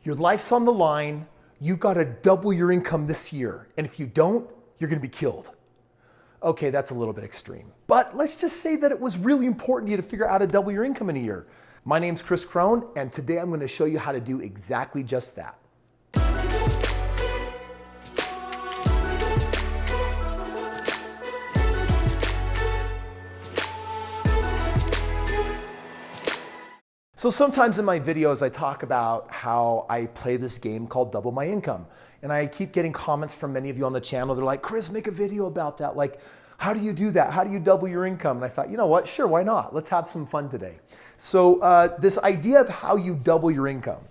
Your life's on the line. You got to double your income this year. And if you don't, you're going to be killed. Okay, that's a little bit extreme. But let's just say that it was really important to you to figure out how to double your income in a year. My name's Kris Krohn, and today I'm going to show you how to do exactly just that. So sometimes in my videos, I talk about how I play this game called Double My Income. And I keep getting comments from many of you on the channel. They're like, Kris, make a video about that. Like, how do you do that? How do you double your income? And I thought, you know what? Sure, why not? Let's have some fun today. So this idea of how you double your income.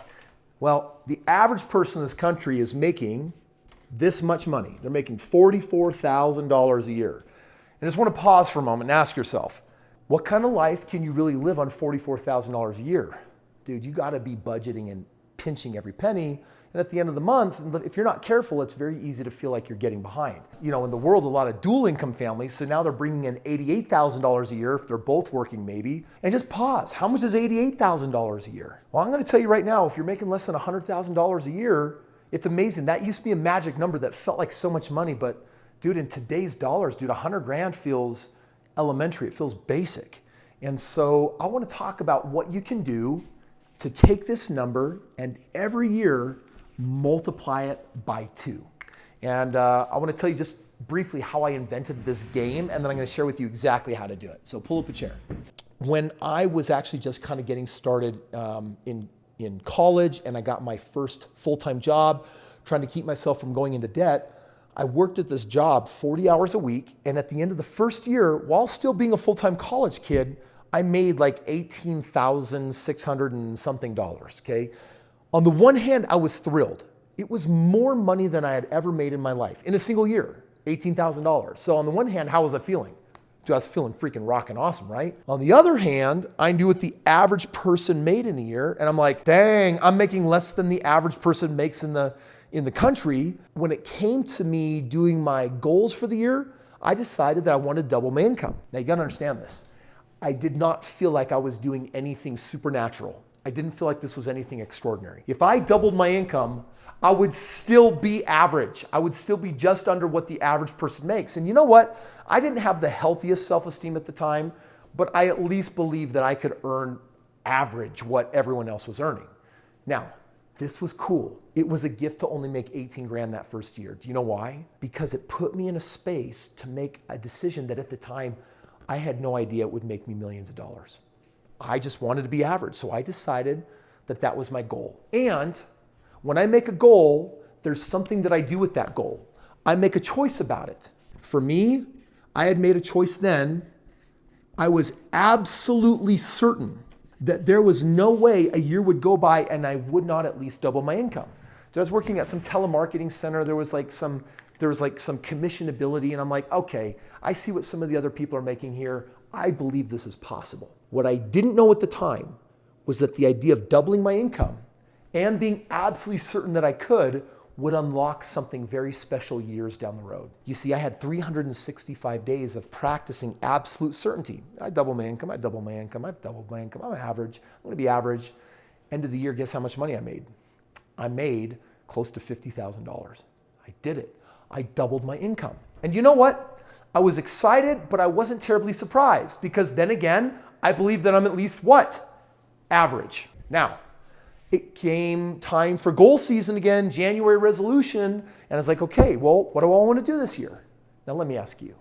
Well, the average person in this country is making this much money. They're making $44,000 a year. And I just want to pause for a moment and ask yourself, what kind of life can you really live on $44,000 a year? Dude, you gotta be budgeting and pinching every penny. And at the end of the month, if you're not careful, it's very easy to feel like you're getting behind. You know, in the world, a lot of dual income families, so now they're bringing in $88,000 a year if they're both working maybe. And just pause, how much is $88,000 a year? Well, I'm gonna tell you right now, if you're making less than $100,000 a year, it's amazing. That used to be a magic number that felt like so much money, but dude, in today's dollars, dude, 100 grand feels elementary, it feels basic. And so I want to talk about what you can do to take this number and every year multiply it by 2. And I want to tell you just briefly how I invented this game, and then I'm going to share with you exactly how to do it. So pull up a chair. When I was actually just kind of getting started in college and I got my first full-time job, trying to keep myself from going into debt, I worked at this job 40 hours a week, and at the end of the first year, while still being a full-time college kid, I made like $18,600 and something dollars, okay? On the one hand, I was thrilled. It was more money than I had ever made in my life in a single year, $18,000. So on the one hand, how was I feeling? Dude, I was feeling freaking rockin' awesome, right? On the other hand, I knew what the average person made in a year, and I'm like, dang, I'm making less than the average person makes in the country. When it came to me doing my goals for the year, I decided that I wanted to double my income. Now you gotta understand this. I did not feel like I was doing anything supernatural. I didn't feel like this was anything extraordinary. If I doubled my income, I would still be average. I would still be just under what the average person makes. And you know what? I didn't have the healthiest self-esteem at the time, but I at least believed that I could earn average what everyone else was earning. Now, this was cool. It was a gift to only make 18 grand that first year. Do you know why? Because it put me in a space to make a decision that at the time, I had no idea it would make me millions of dollars. I just wanted to be average. So I decided that that was my goal. And when I make a goal, there's something that I do with that goal. I make a choice about it. For me, I had made a choice then. I was absolutely certain that there was no way a year would go by and I would not at least double my income. So I was working at some telemarketing center. There was like some commissionability, and I'm like, okay, I see what some of the other people are making here. I believe this is possible. What I didn't know at the time was that the idea of doubling my income and being absolutely certain that I could would unlock something very special years down the road. You see, I had 365 days of practicing absolute certainty. I double my income, I double my income, I've doubled my income, I'm average, I'm gonna be average. End of the year, guess how much money I made? I made close to $50,000. I did it. I doubled my income. And you know what? I was excited, but I wasn't terribly surprised because then again, I believe that I'm at least what? Average. Now, it came time for goal season again, January resolution, and I was like, okay, well, what do I want to do this year? Now let me ask you,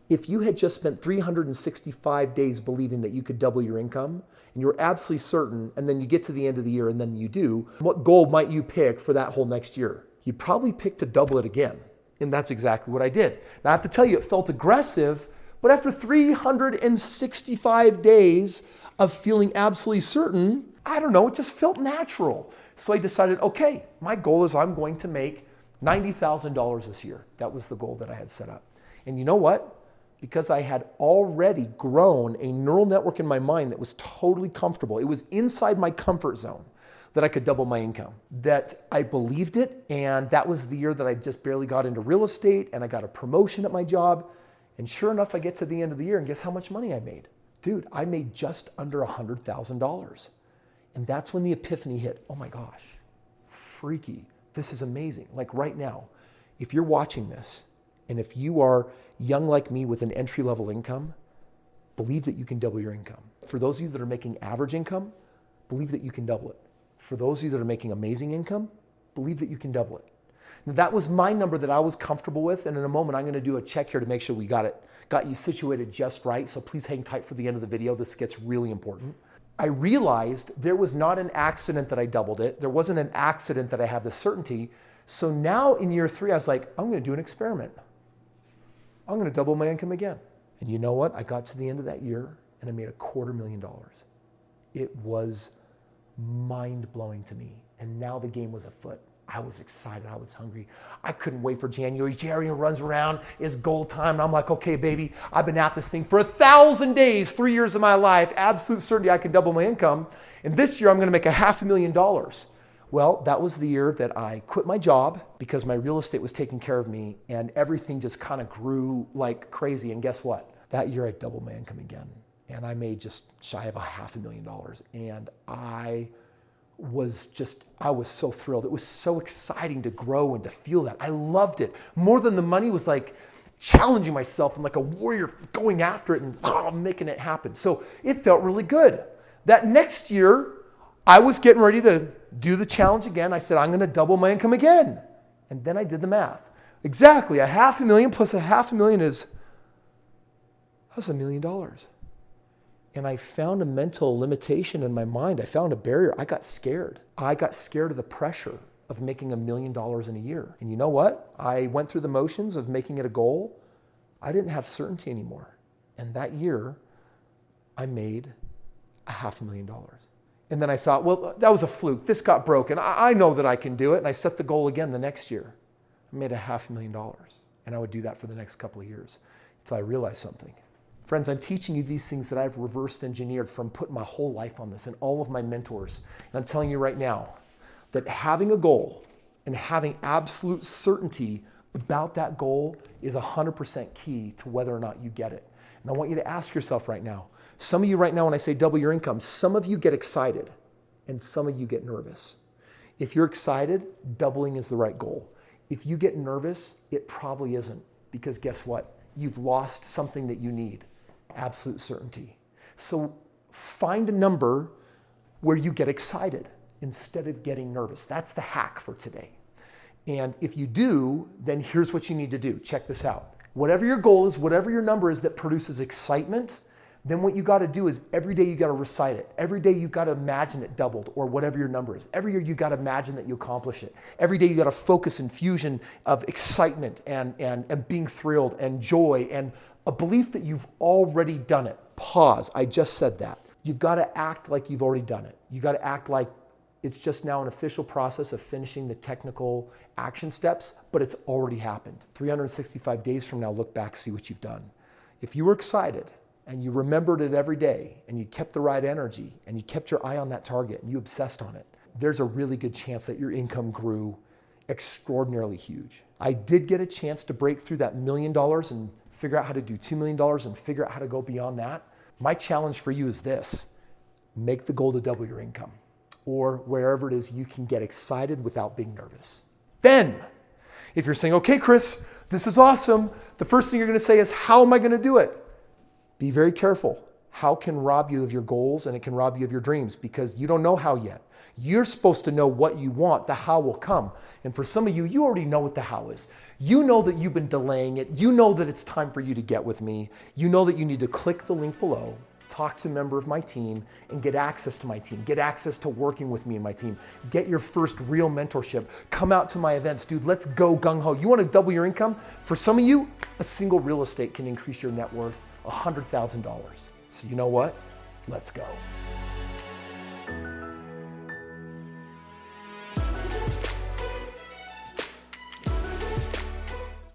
if you had just spent 365 days believing that you could double your income, and you were absolutely certain, and then you get to the end of the year and then you do, what goal might you pick for that whole next year? You'd probably pick to double it again. And that's exactly what I did. Now I have to tell you, it felt aggressive, but after 365 days of feeling absolutely certain, I don't know, it just felt natural. So I decided, okay, my goal is I'm going to make $90,000 this year. That was the goal that I had set up. And you know what? Because I had already grown a neural network in my mind that was totally comfortable. It was inside my comfort zone that I could double my income, that I believed it. And that was the year that I just barely got into real estate and I got a promotion at my job. And sure enough, I get to the end of the year and guess how much money I made? Dude, I made just under $100,000. And that's when the epiphany hit. Oh my gosh, freaky. This is amazing. Like right now, if you're watching this, and if you are young like me with an entry-level income, believe that you can double your income. For those of you that are making average income, believe that you can double it. For those of you that are making amazing income, believe that you can double it. Now, that was my number that I was comfortable with, and in a moment I'm going to do a check here to make sure we got you situated just right, so please hang tight for the end of the video. This gets really important. I realized there was not an accident that I doubled it. There wasn't an accident that I had the certainty. So now in year 3, I was like, I'm going to do an experiment. I'm going to double my income again. And you know what? I got to the end of that year and I made $250,000. It was mind-blowing to me. And now the game was afoot. I was excited. I was hungry. I couldn't wait for January. January runs around. It's goal time. And I'm like, okay, baby, I've been at this thing for 1,000 days, 3 years of my life. Absolute certainty I can double my income. And this year I'm going to make $500,000. Well, that was the year that I quit my job because my real estate was taking care of me and everything just kind of grew like crazy. And guess what? That year I doubled my income again. And I made just shy of $500,000. And I was so thrilled. It was so exciting to grow and to feel that. I loved it. More than the money was like challenging myself and like a warrior going after it and making it happen. So it felt really good. That next year, I was getting ready to do the challenge again. I said, I'm going to double my income again. And then I did the math. Exactly. $500,000 plus $500,000 that's $1 million. And I found a mental limitation in my mind. I found a barrier. I got scared. I got scared of the pressure of making $1 million in a year. And you know what? I went through the motions of making it a goal. I didn't have certainty anymore. And that year, I made $500,000. And then I thought, well, that was a fluke. This got broken. I know that I can do it. And I set the goal again the next year. I made $500,000. And I would do that for the next couple of years until I realized something. Friends, I'm teaching you these things that I've reversed engineered from putting my whole life on this and all of my mentors. And I'm telling you right now that having a goal and having absolute certainty about that goal is 100% key to whether or not you get it. And I want you to ask yourself right now, some of you right now, when I say double your income, some of you get excited and some of you get nervous. If you're excited, doubling is the right goal. If you get nervous, it probably isn't, because guess what? You've lost something that you need, absolute certainty. So find a number where you get excited instead of getting nervous. That's the hack for today. And if you do, then here's what you need to do. Check this out. Whatever your goal is, whatever your number is that produces excitement, then what you got to do is every day you got to recite it. Every day you've got to imagine it doubled, or whatever your number is. Every year you got to imagine that you accomplish it. Every day you got to focus infusion of excitement and being thrilled and joy and a belief that you've already done it. Pause. I just said that. You've got to act like you've already done it. You got to act like it's just now an official process of finishing the technical action steps, but it's already happened. 365 days from now, look back, see what you've done. If you were excited, and you remembered it every day, and you kept the right energy, and you kept your eye on that target, and you obsessed on it, there's a really good chance that your income grew extraordinarily huge. I did get a chance to break through that $1 million and figure out how to do $2 million and figure out how to go beyond that. My challenge for you is this: make the goal to double your income, or wherever it is you can get excited without being nervous. Then, if you're saying, okay, Kris, this is awesome, the first thing you're going to say is, how am I going to do it? Be very careful. How can rob you of your goals, and it can rob you of your dreams, because you don't know how yet. You're supposed to know what you want. The how will come. And for some of you, you already know what the how is. You know that you've been delaying it. You know that it's time for you to get with me. You know that you need to click the link below, talk to a member of my team, and get access to my team. Get access to working with me and my team. Get your first real mentorship. Come out to my events. Dude, let's go gung-ho. You want to double your income? For some of you, a single real estate can increase your net worth $100,000. So you know what? Let's go.